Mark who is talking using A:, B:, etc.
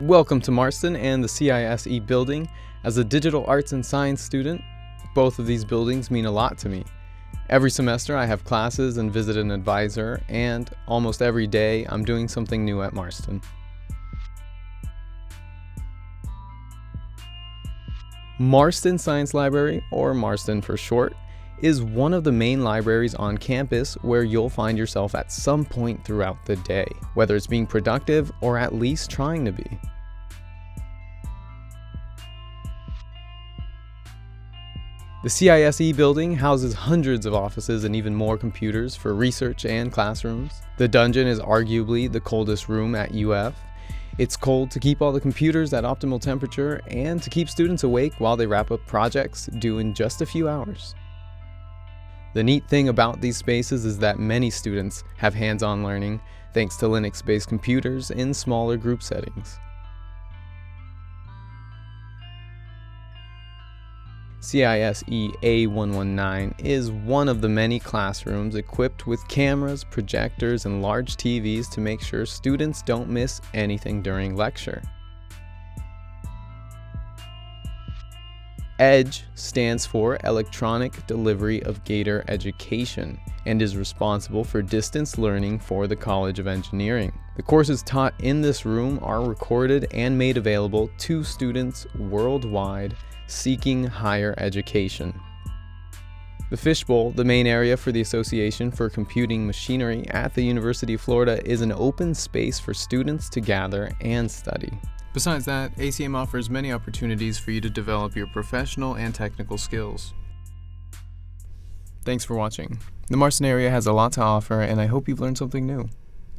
A: Welcome to Marston and the CISE building. As a digital arts and science student, both of these buildings mean a lot to me. Every semester I have classes and visit an advisor, and almost every day I'm doing something new at Marston. Marston Science Library, or Marston for short, is one of the main libraries on campus where you'll find yourself at some point throughout the day, whether it's being productive or at least trying to be. The CISE building houses hundreds of offices and even more computers for research and classrooms. The dungeon is arguably the coldest room at UF. It's cold to keep all the computers at optimal temperature and to keep students awake while they wrap up projects due in just a few hours. The neat thing about these spaces is that many students have hands-on learning thanks to Linux-based computers in smaller group settings. CISE A119 is one of the many classrooms equipped with cameras, projectors, and large TVs to make sure students don't miss anything during lecture. EDGE stands for Electronic Delivery of Gator Education and is responsible for distance learning for the College of Engineering. The courses taught in this room are recorded and made available to students worldwide seeking higher education. The Fishbowl, the main area for the Association for Computing Machinery at the University of Florida, is an open space for students to gather and study. Besides that, ACM offers many opportunities for you to develop your professional and technical skills. Thanks for watching. The Marston area has a lot to offer, and I hope you've learned something new.